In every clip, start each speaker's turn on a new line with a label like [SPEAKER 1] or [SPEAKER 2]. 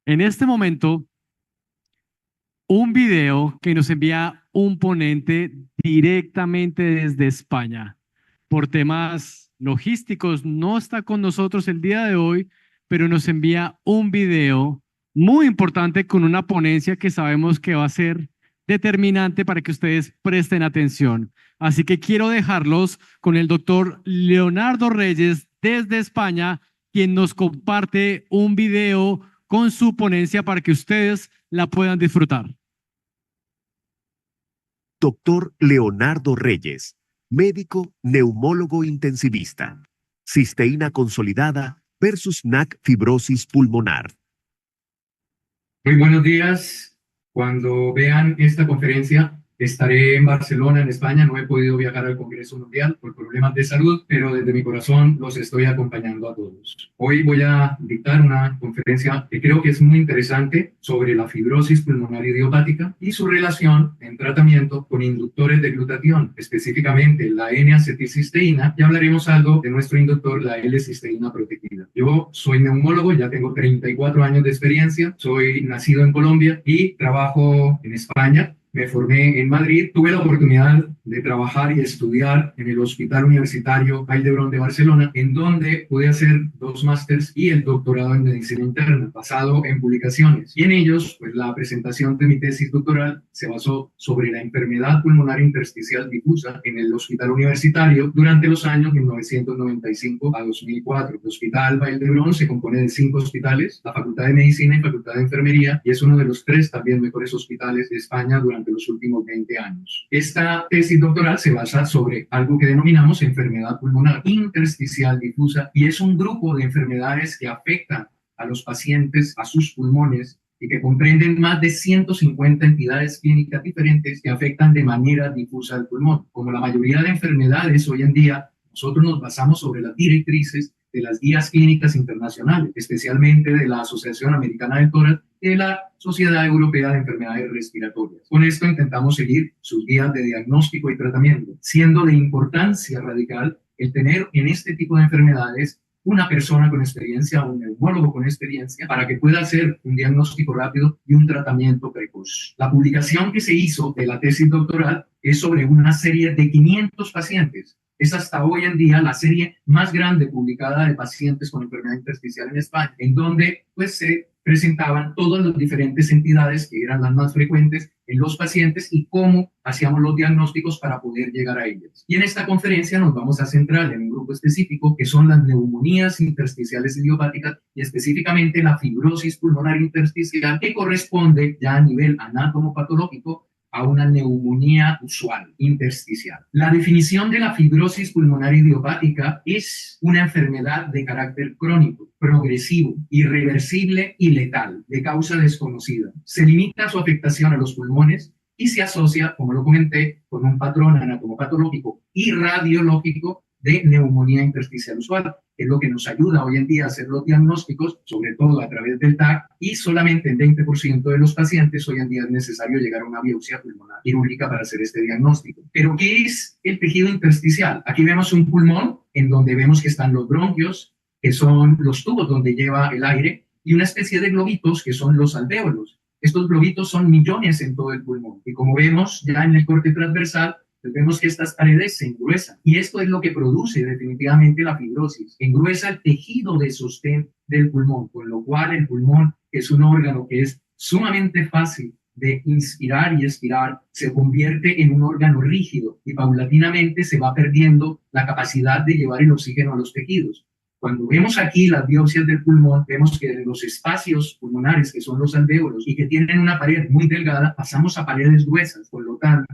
[SPEAKER 1] En este momento, un video que nos envía un ponente directamente desde España. Por temas logísticos, no está con nosotros el día de hoy, pero nos envía un video muy importante con una ponencia que sabemos que va a ser determinante para que ustedes presten atención. Así que quiero dejarlos con el doctor Leonardo Reyes desde España, quien nos comparte un video con su ponencia para que ustedes la puedan disfrutar.
[SPEAKER 2] Doctor Leonardo Reyes, médico neumólogo intensivista. Cisteína consolidada versus NAC fibrosis pulmonar.
[SPEAKER 3] Muy buenos días. Cuando vean esta conferencia, estaré en Barcelona, en España. No he podido viajar al Congreso Mundial por problemas de salud, pero desde mi corazón los estoy acompañando a todos. Hoy voy a dictar una conferencia que creo que es muy interesante sobre la fibrosis pulmonar idiopática y su relación en tratamiento con inductores de glutatión, específicamente la N-acetilcisteína, y hablaremos algo de nuestro inductor, la L-cisteína protegida. Yo soy neumólogo, ya tengo 34 años de experiencia, soy nacido en Colombia y trabajo en España. Me formé en Madrid, tuve la oportunidad de trabajar y estudiar en el Hospital Universitario Vall d'Hebron de Barcelona, en donde pude hacer 2 másters y el doctorado en medicina interna, basado en publicaciones. Y en ellos, pues la presentación de mi tesis doctoral se basó sobre la enfermedad pulmonar intersticial difusa en el Hospital Universitario durante los años 1995 a 2004. El Hospital Vall d'Hebron se compone de 5 hospitales, la Facultad de Medicina y Facultad de Enfermería, y es uno de los 3 también mejores hospitales de España durante los últimos 20 años. Esta tesis doctoral se basa sobre algo que denominamos enfermedad pulmonar intersticial difusa, y es un grupo de enfermedades que afectan a los pacientes, a sus pulmones, y que comprenden más de 150 entidades clínicas diferentes que afectan de manera difusa al pulmón. Como la mayoría de enfermedades hoy en día, nosotros nos basamos sobre las directrices de las guías clínicas internacionales, especialmente de la Asociación Americana del Tórax y de la Sociedad Europea de Enfermedades Respiratorias. Con esto intentamos seguir sus guías de diagnóstico y tratamiento, siendo de importancia radical el tener en este tipo de enfermedades una persona con experiencia, un neumólogo con experiencia, para que pueda hacer un diagnóstico rápido y un tratamiento precoz. La publicación que se hizo de la tesis doctoral es sobre una serie de 500 pacientes. Es hasta hoy en día la serie más grande publicada de pacientes con enfermedad intersticial en España, en donde pues se presentaban todas las diferentes entidades que eran las más frecuentes en los pacientes y cómo hacíamos los diagnósticos para poder llegar a ellas. Y en esta conferencia nos vamos a centrar en un grupo específico que son las neumonías intersticiales idiopáticas y específicamente la fibrosis pulmonar intersticial, que corresponde ya a nivel anatomopatológico a una neumonía usual, intersticial. La definición de la fibrosis pulmonar idiopática es una enfermedad de carácter crónico, progresivo, irreversible y letal, de causa desconocida. Se limita su afectación a los pulmones y se asocia, como lo comenté, con un patrón anatomopatológico y radiológico de neumonía intersticial usual, que es lo que nos ayuda hoy en día a hacer los diagnósticos, sobre todo a través del TAC, y solamente en 20% de los pacientes hoy en día es necesario llegar a una biopsia pulmonar quirúrgica para hacer este diagnóstico. Pero, ¿qué es el tejido intersticial? Aquí vemos un pulmón en donde vemos que están los bronquios, que son los tubos donde lleva el aire, y una especie de globitos que son los alvéolos. Estos globitos son millones en todo el pulmón, y como vemos ya en el corte transversal, vemos que estas paredes se engruesan y esto es lo que produce definitivamente la fibrosis. Engruesa el tejido de sostén del pulmón, con lo cual el pulmón, que es un órgano que es sumamente fácil de inspirar y expirar, se convierte en un órgano rígido y paulatinamente se va perdiendo la capacidad de llevar el oxígeno a los tejidos. Cuando vemos aquí las biopsias del pulmón, vemos que de los espacios pulmonares, que son los alvéolos y que tienen una pared muy delgada, pasamos a paredes gruesas, por lo cual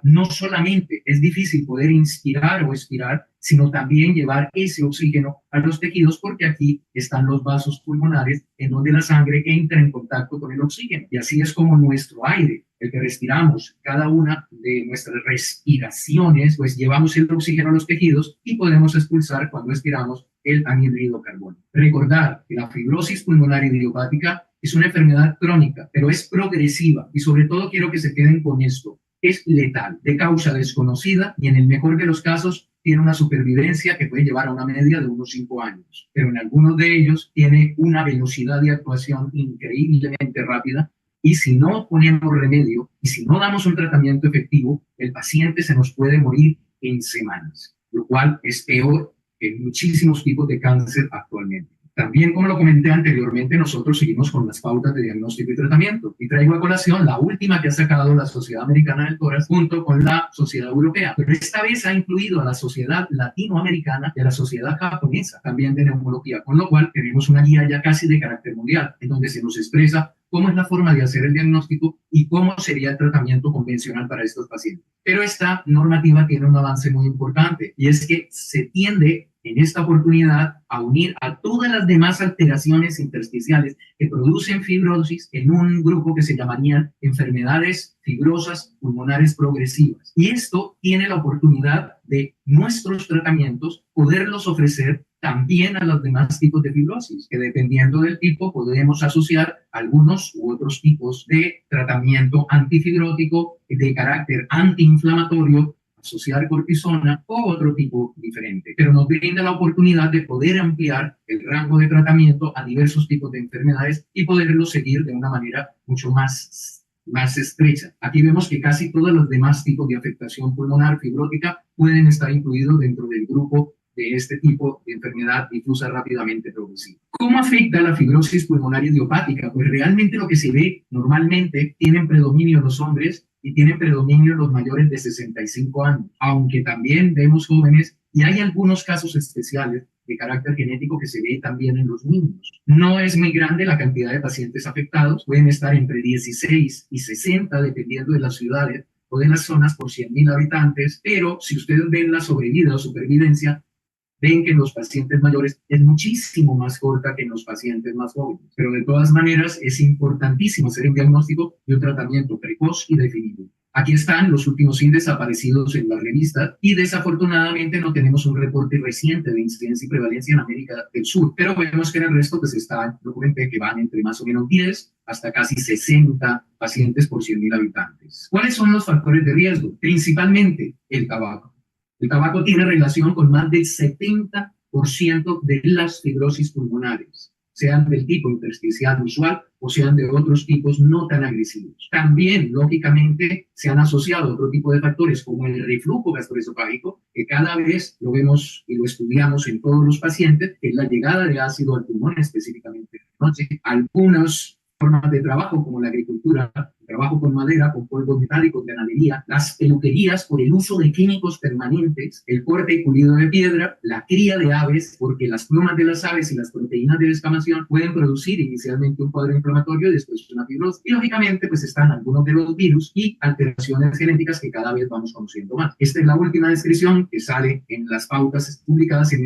[SPEAKER 3] no solamente es difícil poder inspirar o expirar, sino también llevar ese oxígeno a los tejidos, porque aquí están los vasos pulmonares en donde la sangre entra en contacto con el oxígeno. Y así es como nuestro aire, el que respiramos, cada una de nuestras respiraciones, pues llevamos el oxígeno a los tejidos y podemos expulsar cuando expiramos el anhídrido carbónico. Recordar que la fibrosis pulmonar idiopática es una enfermedad crónica, pero es progresiva y sobre todo quiero que se queden con esto. Es letal, de causa desconocida y en el mejor de los casos tiene una supervivencia que puede llevar a una media de unos 5 años, pero en algunos de ellos tiene una velocidad de actuación increíblemente rápida y si no ponemos remedio y si no damos un tratamiento efectivo, el paciente se nos puede morir en semanas, lo cual es peor que muchísimos tipos de cáncer actualmente. También, como lo comenté anteriormente, nosotros seguimos con las pautas de diagnóstico y tratamiento. Y traigo a colación la última que ha sacado la Sociedad Americana del Tórax junto con la Sociedad Europea. Pero esta vez ha incluido a la Sociedad Latinoamericana y a la Sociedad Japonesa también de neumología, con lo cual tenemos una guía ya casi de carácter mundial, en donde se nos expresa cómo es la forma de hacer el diagnóstico y cómo sería el tratamiento convencional para estos pacientes. Pero esta normativa tiene un avance muy importante y es que se tiende en esta oportunidad a unir a todas las demás alteraciones intersticiales que producen fibrosis en un grupo que se llamarían enfermedades fibrosas pulmonares progresivas. Y esto tiene la oportunidad de nuestros tratamientos poderlos ofrecer también a los demás tipos de fibrosis, que dependiendo del tipo podemos asociar algunos u otros tipos de tratamiento antifibrótico de carácter antiinflamatorio, asociar cortisona o otro tipo diferente, pero nos brinda la oportunidad de poder ampliar el rango de tratamiento a diversos tipos de enfermedades y poderlo seguir de una manera mucho más estrecha. Aquí vemos que casi todos los demás tipos de afectación pulmonar fibrótica pueden estar incluidos dentro del grupo de este tipo de enfermedad difusa rápidamente progresiva. ¿Cómo afecta la fibrosis pulmonar idiopática? Pues realmente lo que se ve normalmente tienen predominio los hombres y tienen predominio los mayores de 65 años, aunque también vemos jóvenes y hay algunos casos especiales de carácter genético que se ve también en los niños. No es muy grande la cantidad de pacientes afectados, pueden estar entre 16 y 60 dependiendo de las ciudades o de las zonas por 100.000 habitantes, pero si ustedes ven la sobrevida o supervivencia, ven que en los pacientes mayores es muchísimo más corta que en los pacientes más jóvenes. Pero de todas maneras es importantísimo hacer un diagnóstico y un tratamiento precoz y definitivo. Aquí están los últimos índices aparecidos en la revista y desafortunadamente no tenemos un reporte reciente de incidencia y prevalencia en América del Sur, pero vemos que en el resto pues están, lo comenté, que van entre más o menos 10 hasta casi 60 pacientes por 100.000 habitantes. ¿Cuáles son los factores de riesgo? Principalmente el tabaco. El tabaco tiene relación con más del 70% de las fibrosis pulmonares, sean del tipo intersticial usual o sean de otros tipos no tan agresivos. También, lógicamente, se han asociado otro tipo de factores como el reflujo gastroesofágico, que cada vez lo vemos y lo estudiamos en todos los pacientes, que es la llegada de ácido al pulmón específicamente de noche. Algunas formas de trabajo como la agricultura, el trabajo con madera, con polvos metálicos, ganadería, las peluquerías por el uso de químicos permanentes, el corte y pulido de piedra, la cría de aves, porque las plumas de las aves y las proteínas de descamación pueden producir inicialmente un cuadro inflamatorio y después una fibrosis. Y lógicamente pues están algunos de los virus y alteraciones genéticas que cada vez vamos conociendo más. Esta es la última descripción que sale en las pautas publicadas en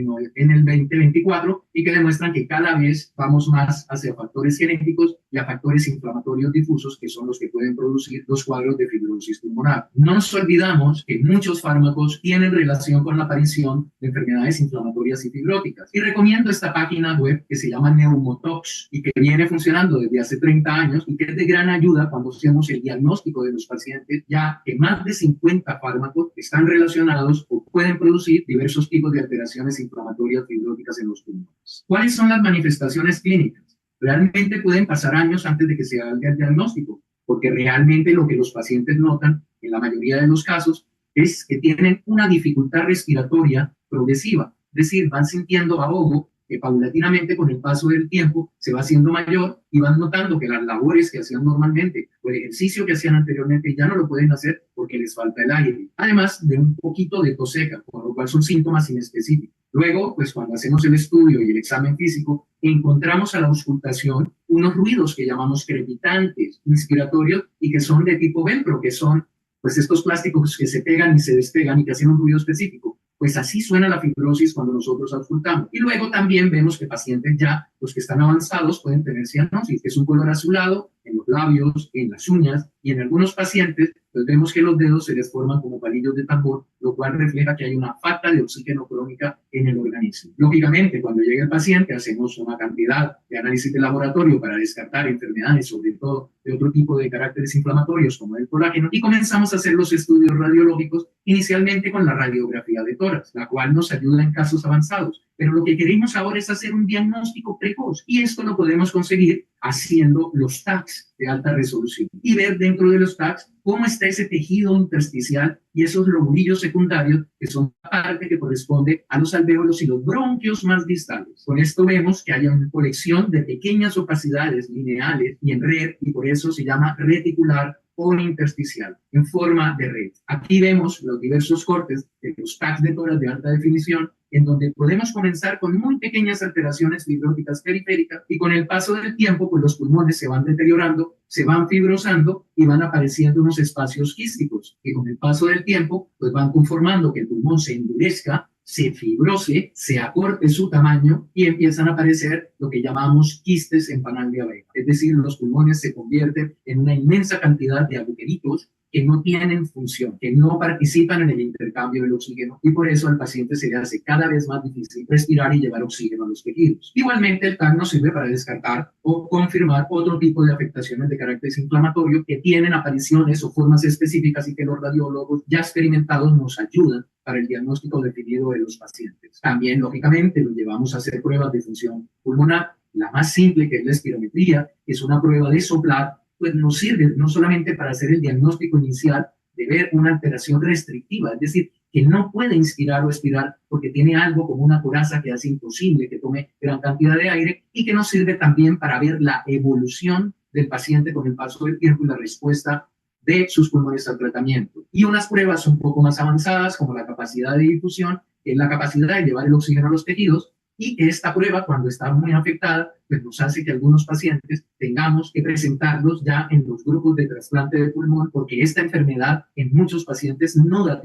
[SPEAKER 3] el 2024 y que demuestran que cada vez vamos más hacia factores genéticos y a factores inflamatorios difusos que son los que pueden producir los cuadros de fibrosis pulmonar. No nos olvidamos que muchos fármacos tienen relación con la aparición de enfermedades inflamatorias y fibróticas. Y recomiendo esta página web que se llama Neumotox y que viene funcionando desde hace 30 años y que es de gran ayuda cuando hacemos el diagnóstico de los pacientes, ya que más de 50 fármacos están relacionados o pueden producir diversos tipos de alteraciones inflamatorias fibróticas en los pulmones. ¿Cuáles son las manifestaciones clínicas? Realmente pueden pasar años antes de que se haga el diagnóstico, porque realmente lo que los pacientes notan en la mayoría de los casos es que tienen una dificultad respiratoria progresiva, es decir, van sintiendo ahogo que paulatinamente con el paso del tiempo se va haciendo mayor y van notando que las labores que hacían normalmente o el ejercicio que hacían anteriormente ya no lo pueden hacer porque les falta el aire, además de un poquito de tos seca, con lo cual son síntomas inespecíficos. Luego, pues cuando hacemos el estudio y el examen físico, encontramos a la auscultación unos ruidos que llamamos crepitantes, inspiratorios, y que son de tipo velcro, que son pues estos plásticos que se pegan y se despegan y que hacen un ruido específico. Pues así suena la fibrosis cuando nosotros auscultamos. Y luego también vemos que pacientes ya, los que están avanzados, pueden tener cianosis, que es un color azulado en los labios, en las uñas, y en algunos pacientes pues vemos que los dedos se les forman como palillos de tambor, lo cual refleja que hay una falta de oxígeno crónica en el organismo. Lógicamente, cuando llega el paciente, hacemos una cantidad de análisis de laboratorio para descartar enfermedades, sobre todo de otro tipo de caracteres inflamatorios como el colágeno, y comenzamos a hacer los estudios radiológicos, inicialmente con la radiografía de tórax, la cual nos ayuda en casos avanzados. Pero lo que queremos ahora es hacer un diagnóstico precoz, y esto lo podemos conseguir haciendo los TACs de alta resolución y ver dentro de los TACs cómo está ese tejido intersticial y esos lobulillos secundarios que son la parte que corresponde a los alvéolos y los bronquios más distales. Con esto vemos que hay una colección de pequeñas opacidades lineales y en red, y por eso se llama reticular o intersticial, en forma de red. Aquí vemos los diversos cortes de los TACs de tórax de alta definición, en donde podemos comenzar con muy pequeñas alteraciones fibróticas periféricas y con el paso del tiempo, pues los pulmones se van deteriorando, se van fibrosando y van apareciendo unos espacios quísticos que con el paso del tiempo, pues van conformando que el pulmón se endurezca, se fibrose, se acorte su tamaño y empiezan a aparecer lo que llamamos quistes en panal de abeja. Es decir, los pulmones se convierten en una inmensa cantidad de agujeritos que no tienen función, que no participan en el intercambio del oxígeno y por eso al paciente se le hace cada vez más difícil respirar y llevar oxígeno a los tejidos. Igualmente, el TAC nos sirve para descartar o confirmar otro tipo de afectaciones de carácter inflamatorio que tienen apariciones o formas específicas y que los radiólogos ya experimentados nos ayudan para el diagnóstico definido de los pacientes. También, lógicamente, los llevamos a hacer pruebas de función pulmonar. La más simple, que es la espirometría, es una prueba de soplar, pues nos sirve no solamente para hacer el diagnóstico inicial de ver una alteración restrictiva, es decir, que no puede inspirar o expirar porque tiene algo como una coraza que hace imposible que tome gran cantidad de aire, y que nos sirve también para ver la evolución del paciente con el paso del tiempo y la respuesta de sus pulmones al tratamiento. Y unas pruebas un poco más avanzadas como la capacidad de difusión, que es la capacidad de llevar el oxígeno a los tejidos, y que esta prueba, cuando está muy afectada, pues nos hace que algunos pacientes tengamos que presentarlos ya en los grupos de trasplante de pulmón, porque esta enfermedad en muchos pacientes no da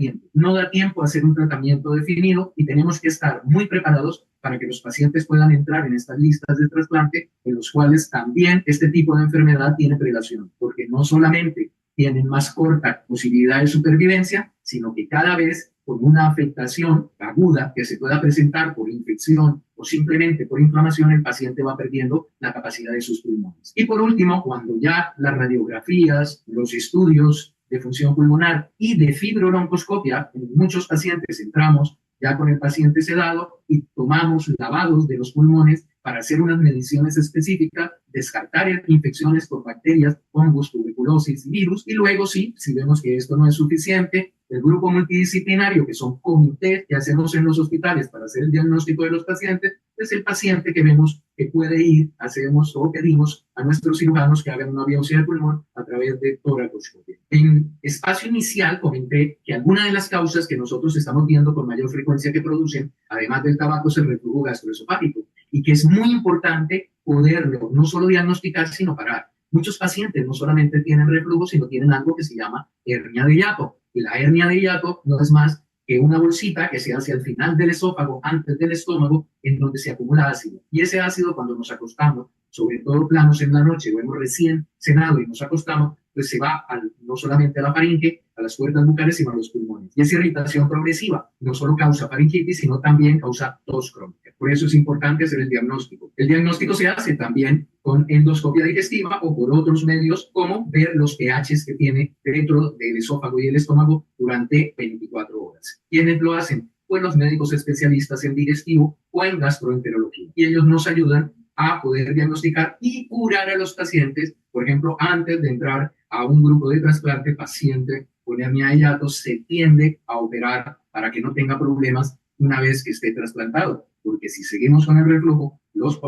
[SPEAKER 3] tiempo a hacer un tratamiento definido, y tenemos que estar muy preparados para que los pacientes puedan entrar en estas listas de trasplante, en los cuales también este tipo de enfermedad tiene prelación, porque no solamente tienen más corta posibilidad de supervivencia, sino que cada vez con una afectación aguda que se pueda presentar por infección o simplemente por inflamación, el paciente va perdiendo la capacidad de sus pulmones. Y por último, cuando ya las radiografías, los estudios de función pulmonar y de fibrobroncoscopia, en muchos pacientes entramos ya con el paciente sedado y tomamos lavados de los pulmones para hacer unas mediciones específicas, descartar infecciones por bacterias, hongos, tuberculosis, virus, y luego sí, si vemos que esto no es suficiente, el grupo multidisciplinario, que son comités que hacemos en los hospitales para hacer el diagnóstico de los pacientes, es el paciente que vemos que puede ir, hacemos o pedimos a nuestros cirujanos que hagan una biopsia de pulmón a través de toracoscopia. En espacio inicial comenté que algunas de las causas que nosotros estamos viendo con mayor frecuencia que producen, además del tabaco, es el reflujo gastroesofágico, y que es muy importante poderlo no solo diagnosticar, sino parar. Muchos pacientes no solamente tienen reflujo, sino tienen algo que se llama hernia de hiato. Y la hernia de hiato no es más que una bolsita que se hace al final del esófago, antes del estómago, en donde se acumula ácido. Y ese ácido, cuando nos acostamos, sobre todo planos en la noche, o hemos recién cenado y nos acostamos, pues se va no solamente a la faringe, a las cuerdas bucales, sino a los pulmones. Y esa irritación progresiva no solo causa faringitis, sino también causa tos crónica. Por eso es importante hacer el diagnóstico. El diagnóstico se hace también con endoscopia digestiva o por otros medios, como ver los pHs que tiene dentro del esófago y el estómago durante 24 horas. ¿Quiénes lo hacen? Pues los médicos especialistas en digestivo o en gastroenterología. Y ellos nos ayudan a poder diagnosticar y curar a los pacientes. Por ejemplo, antes de entrar a un grupo de trasplante, paciente con hernia de hiato se tiende a operar para que no tenga problemas una vez que esté trasplantado, porque si seguimos con el reflujo, los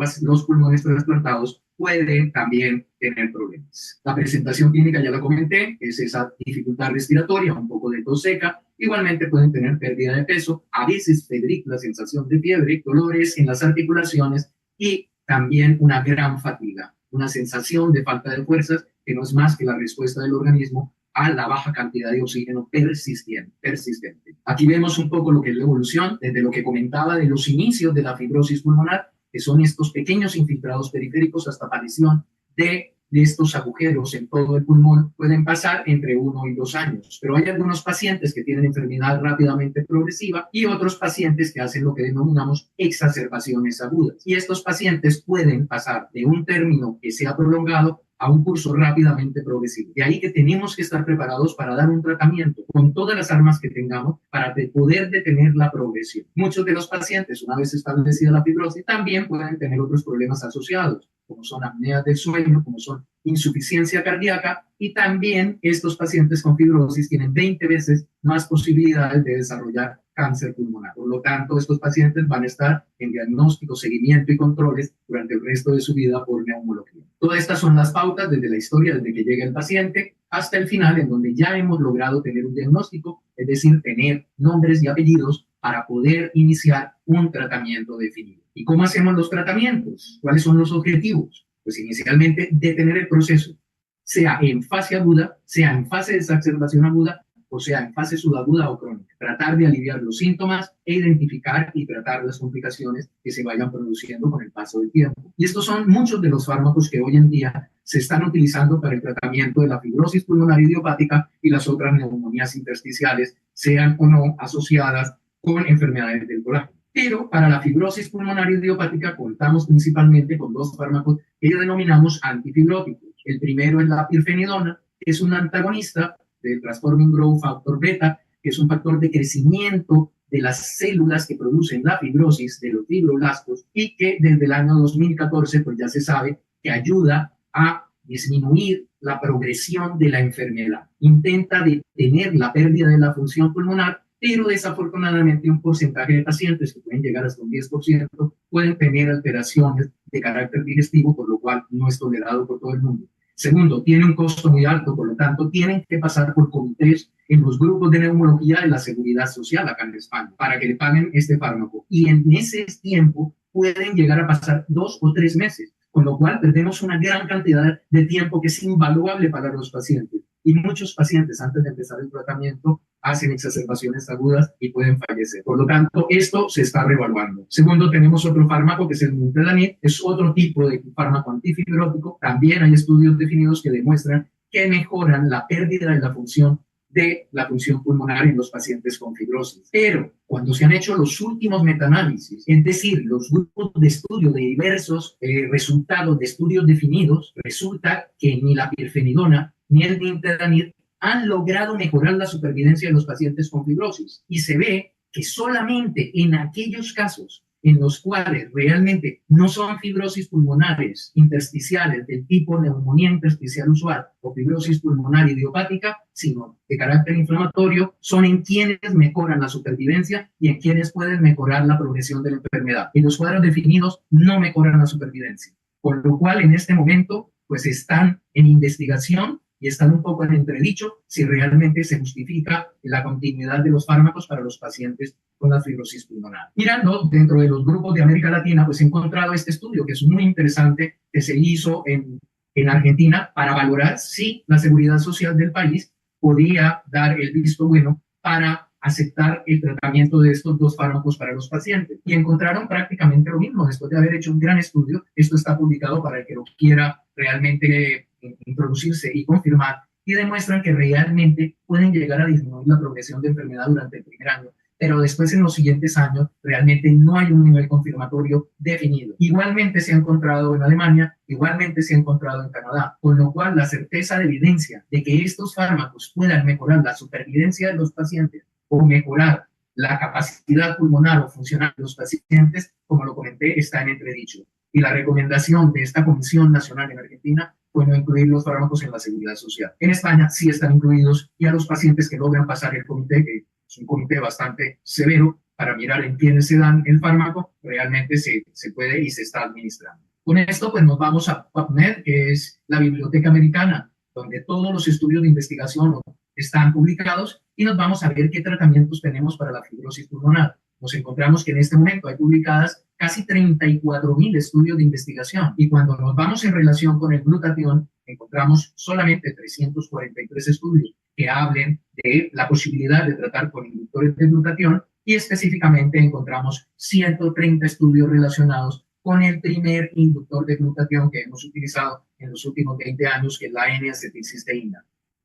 [SPEAKER 3] pulmones trasplantados pueden también tener problemas. La presentación clínica ya la comenté, es esa dificultad respiratoria, un poco de tos seca, igualmente pueden tener pérdida de peso, a veces febrícula, sensación de fiebre, dolores en las articulaciones y también una gran fatiga, una sensación de falta de fuerzas que no es más que la respuesta del organismo a la baja cantidad de oxígeno persistente. Aquí vemos un poco lo que es la evolución, desde lo que comentaba de los inicios de la fibrosis pulmonar, que son estos pequeños infiltrados periféricos, hasta aparición de de estos agujeros en todo el pulmón pueden pasar entre 1 y 2 años, pero hay algunos pacientes que tienen enfermedad rápidamente progresiva y otros pacientes que hacen lo que denominamos exacerbaciones agudas. Y estos pacientes pueden pasar de un término que sea prolongado a un curso rápidamente progresivo. De ahí que tenemos que estar preparados para dar un tratamiento con todas las armas que tengamos para poder detener la progresión. Muchos de los pacientes, una vez establecida la fibrosis, también pueden tener otros problemas asociados, como son apneas del sueño, como son insuficiencia cardíaca, y también estos pacientes con fibrosis tienen 20 veces más posibilidades de desarrollar cáncer pulmonar. Por lo tanto, estos pacientes van a estar en diagnóstico, seguimiento y controles durante el resto de su vida por neumología. Todas estas son las pautas desde la historia, desde que llega el paciente hasta el final, en donde ya hemos logrado tener un diagnóstico, es decir, tener nombres y apellidos para poder iniciar un tratamiento definido. ¿Y cómo hacemos los tratamientos? ¿Cuáles son los objetivos? Pues inicialmente detener el proceso, sea en fase aguda, sea en fase de exacerbación aguda, o sea en fase subaguda o crónica. Tratar de aliviar los síntomas e identificar y tratar las complicaciones que se vayan produciendo con el paso del tiempo. Y estos son muchos de los fármacos que hoy en día se están utilizando para el tratamiento de la fibrosis pulmonar idiopática y las otras neumonías intersticiales, sean o no asociadas con enfermedades del colágeno. Pero para la fibrosis pulmonar idiopática contamos principalmente con dos fármacos que denominamos antifibróticos. El primero es la pirfenidona, que es un antagonista del Transforming Growth Factor Beta, que es un factor de crecimiento de las células que producen la fibrosis, de los fibroblastos, y que desde el año 2014 pues ya se sabe que ayuda a disminuir la progresión de la enfermedad. Intenta detener la pérdida de la función pulmonar, pero desafortunadamente un porcentaje de pacientes, que pueden llegar hasta un 10%, pueden tener alteraciones de carácter digestivo, por lo cual no es tolerado por todo el mundo. Segundo, tiene un costo muy alto, por lo tanto, tienen que pasar por comités en los grupos de neumología de la Seguridad Social acá en España para que le paguen este fármaco. Y en ese tiempo pueden llegar a pasar 2 o 3 meses, con lo cual perdemos una gran cantidad de tiempo que es invaluable para los pacientes. Y muchos pacientes antes de empezar el tratamiento hacen exacerbaciones agudas y pueden fallecer. Por lo tanto, esto se está reevaluando. Segundo, tenemos otro fármaco que es el nintedanib, es otro tipo de fármaco antifibrótico. También hay estudios definidos que demuestran que mejoran la pérdida de la función pulmonar en los pacientes con fibrosis. Pero cuando se han hecho los últimos metaanálisis, es decir, los grupos de estudio de diversos resultados de estudios definidos, resulta que ni la pirfenidona ni el nintedanib han logrado mejorar la supervivencia de los pacientes con fibrosis. Y se ve que solamente en aquellos casos en los cuales realmente no son fibrosis pulmonares intersticiales del tipo neumonía intersticial usual o fibrosis pulmonar idiopática, sino de carácter inflamatorio, son en quienes mejoran la supervivencia y en quienes pueden mejorar la progresión de la enfermedad. En los cuadros definidos no mejoran la supervivencia, por lo cual en este momento pues están en investigación y están un poco en entredicho si realmente se justifica la continuidad de los fármacos para los pacientes con la fibrosis pulmonar. Mirando dentro de los grupos de América Latina, pues he encontrado este estudio que es muy interesante, que se hizo en Argentina para valorar si la seguridad social del país podía dar el visto bueno para aceptar el tratamiento de estos dos fármacos para los pacientes. Y encontraron prácticamente lo mismo. Después de haber hecho un gran estudio, esto está publicado para el que lo quiera realmente introducirse y confirmar, y demuestran que realmente pueden llegar a disminuir la progresión de enfermedad durante el primer año, pero después en los siguientes años realmente no hay un nivel confirmatorio definido. Igualmente se ha encontrado en Alemania, igualmente se ha encontrado en Canadá, con lo cual la certeza de evidencia de que estos fármacos puedan mejorar la supervivencia de los pacientes o mejorar la capacidad pulmonar o funcional de los pacientes, como lo comenté, está en entredicho. Y la recomendación de esta Comisión Nacional en Argentina fue no incluir los fármacos en la seguridad social. En España sí están incluidos, y a los pacientes que logran pasar el comité, que es un comité bastante severo para mirar en quiénes se dan el fármaco, realmente se puede y se está administrando. Con esto pues nos vamos a PubMed, que es la biblioteca americana, donde todos los estudios de investigación están publicados, y nos vamos a ver qué tratamientos tenemos para la fibrosis pulmonar. Nos encontramos que en este momento hay publicadas casi 34.000 estudios de investigación, y cuando nos vamos en relación con el glutatión, encontramos solamente 343 estudios que hablen de la posibilidad de tratar con inductores de glutatión, y específicamente encontramos 130 estudios relacionados con el primer inductor de glutatión que hemos utilizado, en los últimos 20 años, que es la N-acetilcisteína.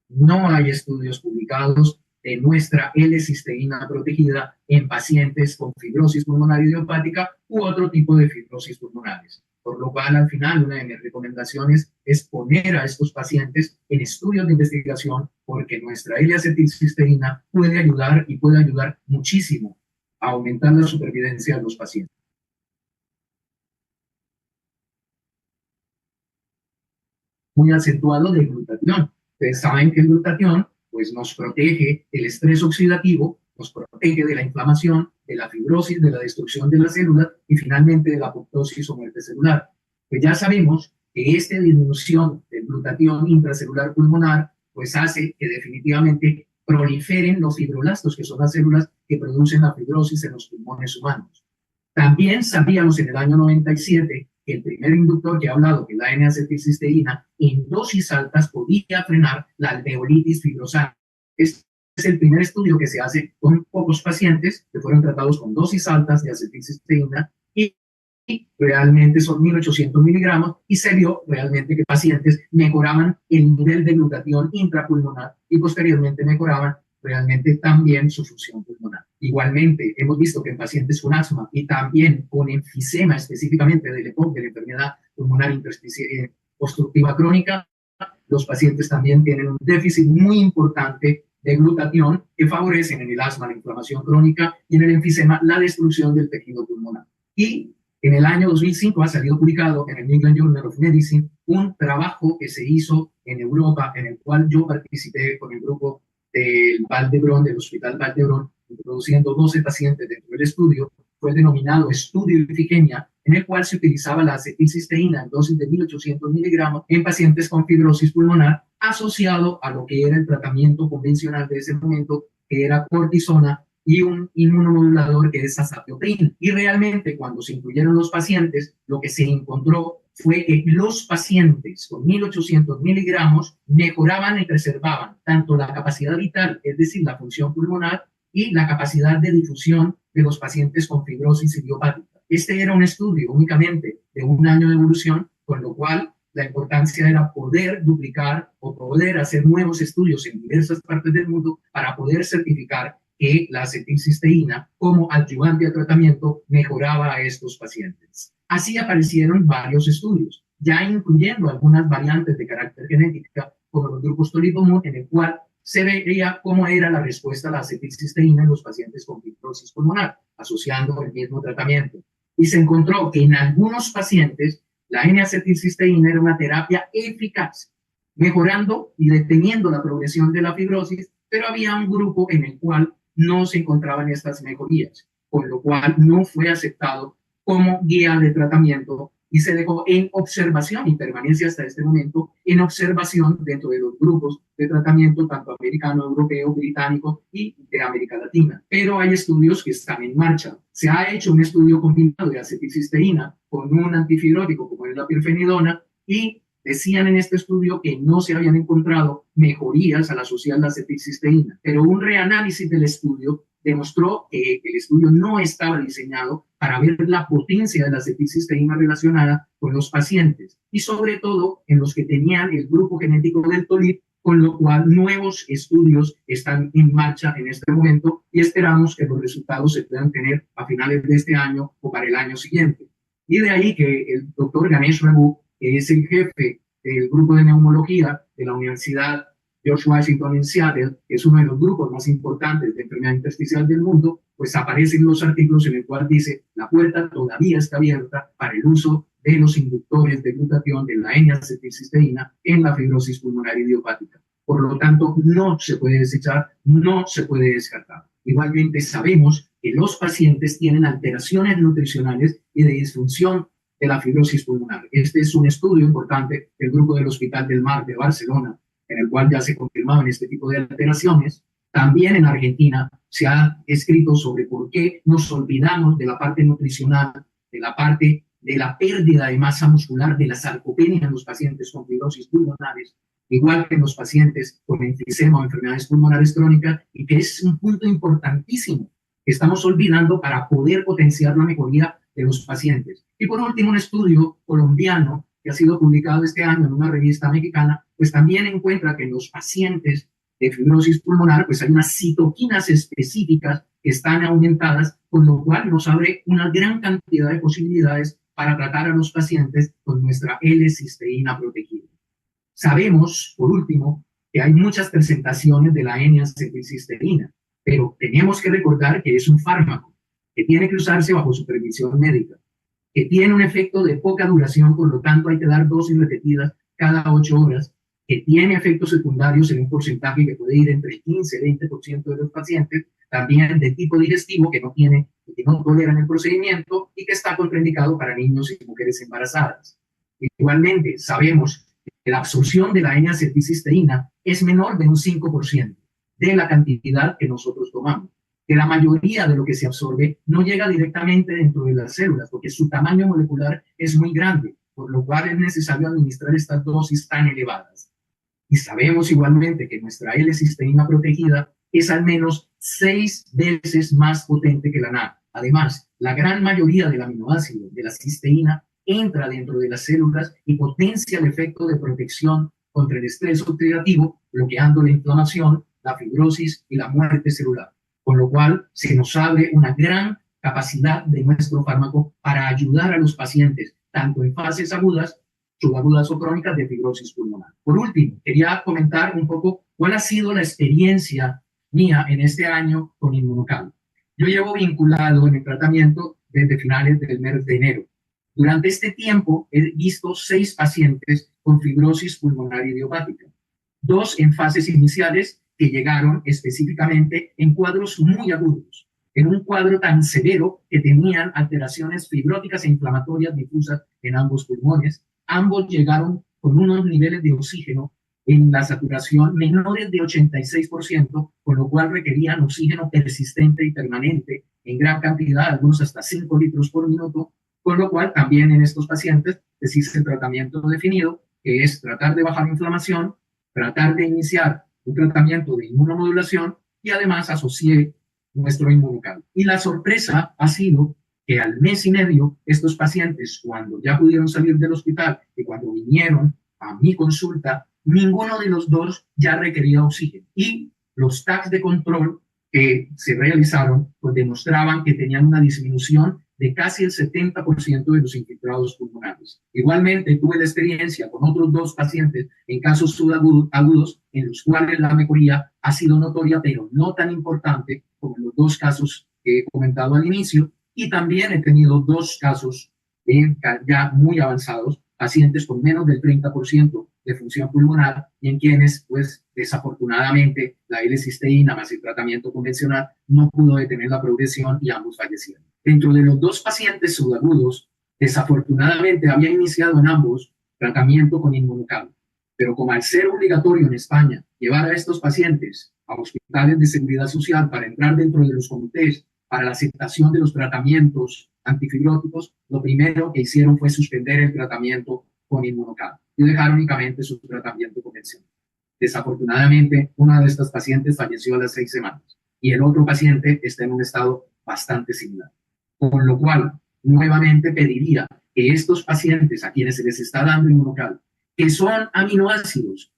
[SPEAKER 3] No hay estudios publicados de nuestra L-cisteína protegida en pacientes con fibrosis pulmonar idiopática u otro tipo de fibrosis pulmonares. Por lo cual, al final, una de mis recomendaciones es poner a estos pacientes en estudios de investigación, porque nuestra L-acetilcisteína puede ayudar y puede ayudar muchísimo a aumentar la supervivencia de los pacientes. Muy acentuado de glutatión. Ustedes saben que el glutatión pues, nos protege del estrés oxidativo, nos protege de la inflamación, de la fibrosis, de la destrucción de las células y finalmente de la apoptosis o muerte celular. Pues ya sabemos que esta disminución del glutatión intracelular pulmonar pues hace que definitivamente proliferen los fibroblastos, que son las células que producen la fibrosis en los pulmones humanos. También sabíamos en el año 97 que el primer inductor que he hablado, que es la N-acetilcisteína, en dosis altas podía frenar la alveolitis fibrosante. Este es el primer estudio que se hace con pocos pacientes que fueron tratados con dosis altas de acetilcisteína y realmente son 1800 miligramos y se vio realmente que pacientes mejoraban el nivel de glutatión intrapulmonar y posteriormente mejoraban realmente también su función pulmonar. Igualmente, hemos visto que en pacientes con asma y también con enfisema específicamente del EPOC, de la enfermedad pulmonar obstructiva crónica, los pacientes también tienen un déficit muy importante de glutatión que favorecen en el asma la inflamación crónica y en el enfisema la destrucción del tejido pulmonar. Y en el año 2005 ha salido publicado en el New England Journal of Medicine un trabajo que se hizo en Europa, en el cual yo participé con el grupo del Vall d'Hebron, del Hospital Vall d'Hebron, introduciendo 12 pacientes dentro del estudio. Fue denominado estudio de Ifigenia, en el cual se utilizaba la acetilcisteína en dosis de 1800 miligramos en pacientes con fibrosis pulmonar, asociado a lo que era el tratamiento convencional de ese momento, que era cortisona y un inmunomodulador que es azatioprina. Y realmente cuando se incluyeron los pacientes, lo que se encontró fue que los pacientes con 1800 miligramos mejoraban y preservaban tanto la capacidad vital, es decir, la función pulmonar, y la capacidad de difusión de los pacientes con fibrosis idiopática. Este era un estudio únicamente de un año de evolución, con lo cual la importancia era poder duplicar o poder hacer nuevos estudios en diversas partes del mundo para poder certificar que la acetilcisteína como adyuvante a tratamiento mejoraba a estos pacientes. Así aparecieron varios estudios, ya incluyendo algunas variantes de carácter genética, como los grupos tolipomón, en el cual se veía cómo era la respuesta a la acetilcisteína en los pacientes con fibrosis pulmonar, asociando el mismo tratamiento. Y se encontró que en algunos pacientes la N-acetilcisteína era una terapia eficaz, mejorando y deteniendo la progresión de la fibrosis, pero había un grupo en el cual no se encontraban estas mejorías, con lo cual no fue aceptado como guía de tratamiento y se dejó en observación y permanece hasta este momento en observación dentro de los grupos de tratamiento tanto americano, europeo, británico y de América Latina. Pero hay estudios que están en marcha. Se ha hecho un estudio combinado de acetilcisteína con un antifibrótico como es la pirfenidona y decían en este estudio que no se habían encontrado mejorías al asociar la acetilcisteína, pero un reanálisis del estudio demostró que el estudio no estaba diseñado para ver la potencia de la acetilcisteína relacionada con los pacientes y sobre todo en los que tenían el grupo genético del TOLIP, con lo cual nuevos estudios están en marcha en este momento y esperamos que los resultados se puedan tener a finales de este año o para el año siguiente. Y de ahí que el doctor Ganesh Raghu, que es el jefe del grupo de neumología de la Universidad George Washington en Seattle, que es uno de los grupos más importantes de enfermedad intersticial del mundo, pues aparecen los artículos en el cual dice la puerta todavía está abierta para el uso de los inductores de glutatión de la N-acetilcisteína en la fibrosis pulmonar idiopática. Por lo tanto, no se puede desechar, no se puede descartar. Igualmente sabemos que los pacientes tienen alteraciones nutricionales y de disfunción de la fibrosis pulmonar. Este es un estudio importante del grupo del Hospital del Mar de Barcelona, en el cual ya se confirmaban este tipo de alteraciones. También en Argentina se ha escrito sobre por qué nos olvidamos de la parte nutricional, de la parte de la pérdida de masa muscular, de la sarcopenia en los pacientes con fibrosis pulmonares, igual que en los pacientes con enfisema o enfermedades pulmonares crónicas, y que es un punto importantísimo que estamos olvidando para poder potenciar la mejoría de los pacientes. Y por último, un estudio colombiano que ha sido publicado este año en una revista mexicana, pues también encuentra que en los pacientes de fibrosis pulmonar, pues hay unas citoquinas específicas que están aumentadas, con lo cual nos abre una gran cantidad de posibilidades para tratar a los pacientes con nuestra L-cisteína protegida. Sabemos, por último, que hay muchas presentaciones de la N-acetilcisteína, pero tenemos que recordar que es un fármaco que tiene que usarse bajo supervisión médica, que tiene un efecto de poca duración, por lo tanto hay que dar dosis repetidas cada 8 horas, que tiene efectos secundarios en un porcentaje que puede ir entre el 15 y 20% de los pacientes, también de tipo digestivo, que no toleran el procedimiento y que está contraindicado para niños y mujeres embarazadas. Igualmente, sabemos que la absorción de la N-acetilcisteína es menor de un 5% de la cantidad que nosotros tomamos, que la mayoría de lo que se absorbe no llega directamente dentro de las células, porque su tamaño molecular es muy grande, por lo cual es necesario administrar estas dosis tan elevadas. Y sabemos igualmente que nuestra L-cisteína protegida es al menos 6 veces más potente que la NAC. Además, la gran mayoría del aminoácido de la cisteína entra dentro de las células y potencia el efecto de protección contra el estrés oxidativo, bloqueando la inflamación, la fibrosis y la muerte celular. Con lo cual, se nos abre una gran capacidad de nuestro fármaco para ayudar a los pacientes, tanto en fases agudas, subagudas o crónicas de fibrosis pulmonar. Por último, quería comentar un poco cuál ha sido la experiencia mía en este año con Inmunocal. Yo llevo vinculado en el tratamiento desde finales del mes de enero. Durante este tiempo he visto 6 pacientes con fibrosis pulmonar idiopática, 2 en fases iniciales que llegaron específicamente en cuadros muy agudos, en un cuadro tan severo que tenían alteraciones fibróticas e inflamatorias difusas en ambos pulmones. Ambos llegaron con unos niveles de oxígeno en la saturación menores de 86%, con lo cual requerían oxígeno persistente y permanente en gran cantidad, algunos hasta 5 litros por minuto, con lo cual también en estos pacientes existe el tratamiento definido, que es tratar de bajar inflamación, tratar de iniciar un tratamiento de inmunomodulación y además asocié nuestro Inmunocal. Y la sorpresa ha sido que al mes y medio estos pacientes, cuando ya pudieron salir del hospital y cuando vinieron a mi consulta, ninguno de los dos ya requería oxígeno. Y los TACs de control que se realizaron pues demostraban que tenían una disminución de casi el 70% de los infiltrados pulmonares. Igualmente tuve la experiencia con otros 2 pacientes en casos subagudos en los cuales la mejoría ha sido notoria, pero no tan importante como en los 2 casos que he comentado al inicio. Y también he tenido 2 casos ya muy avanzados, pacientes con menos del 30% de función pulmonar y en quienes, pues, desafortunadamente, la L-cisteína más el tratamiento convencional no pudo detener la progresión y ambos fallecieron. Dentro de los 2 pacientes subagudos, desafortunadamente había iniciado en ambos tratamiento con Inmunocal, pero como al ser obligatorio en España llevar a estos pacientes a hospitales de seguridad social para entrar dentro de los comités para la aceptación de los tratamientos antifibróticos, lo primero que hicieron fue suspender el tratamiento con Inmunocal y dejar únicamente su tratamiento convencional. Desafortunadamente, una de estas pacientes falleció a las 6 semanas y el otro paciente está en un estado bastante similar. Con lo cual, nuevamente pediría que estos pacientes a quienes se les está dando Inmunocal, que son aminoácidos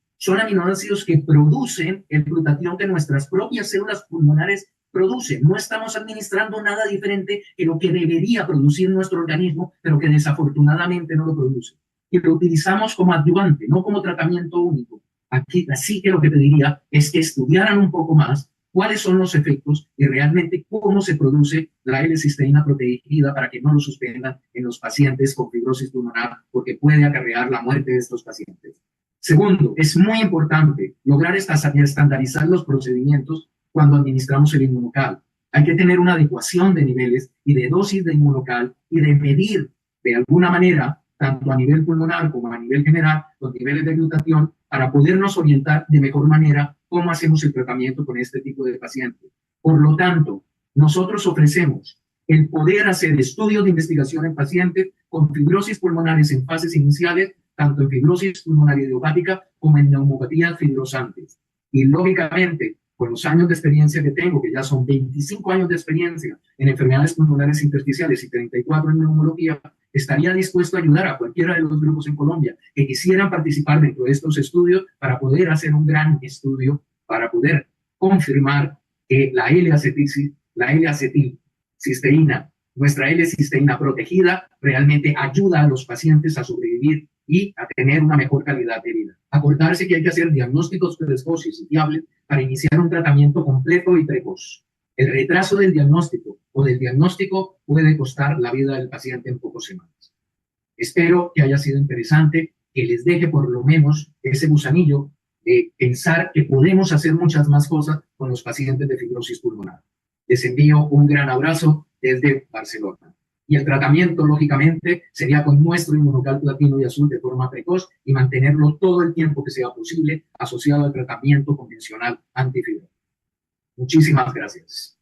[SPEAKER 3] que producen el glutatión que nuestras propias células pulmonares producen. No estamos administrando nada diferente que lo que debería producir nuestro organismo, pero que desafortunadamente no lo produce. Y lo utilizamos como adyuvante, no como tratamiento único. Aquí, así que lo que pediría es que estudiaran un poco más cuáles son los efectos y realmente cómo se produce la L-cisteína protegida para que no lo suspendan en los pacientes con fibrosis pulmonar, porque puede acarrear la muerte de estos pacientes. Segundo, es muy importante lograr estandarizar los procedimientos cuando administramos el Inmunocal. Hay que tener una adecuación de niveles y de dosis de Inmunocal y de medir de alguna manera, tanto a nivel pulmonar como a nivel general, los niveles de glutatión para podernos orientar de mejor manera cómo hacemos el tratamiento con este tipo de pacientes. Por lo tanto, nosotros ofrecemos el poder hacer estudios de investigación en pacientes con fibrosis pulmonares en fases iniciales, tanto en fibrosis pulmonar idiopática como en neumopatías fibrosantes. Y lógicamente, con los años de experiencia que tengo, que ya son 25 años de experiencia en enfermedades pulmonares intersticiales y 34 en neumología, estaría dispuesto a ayudar a cualquiera de los grupos en Colombia que quisieran participar dentro de estos estudios para poder hacer un gran estudio, para poder confirmar que la L-acetilcisteína, nuestra L-cisteína protegida, realmente ayuda a los pacientes a sobrevivir y a tener una mejor calidad de vida. Acordarse que hay que hacer diagnósticos precoces y fiables para iniciar un tratamiento completo y precoz. El retraso del diagnóstico o del diagnóstico puede costar la vida del paciente en pocas semanas. Espero que haya sido interesante, que les deje por lo menos ese gusanillo de pensar que podemos hacer muchas más cosas con los pacientes de fibrosis pulmonar. Les envío un gran abrazo desde Barcelona. Y el tratamiento, lógicamente, sería con nuestro Inmunocal platino y azul de forma precoz y mantenerlo todo el tiempo que sea posible asociado al tratamiento convencional antifibrosis. Muchísimas gracias.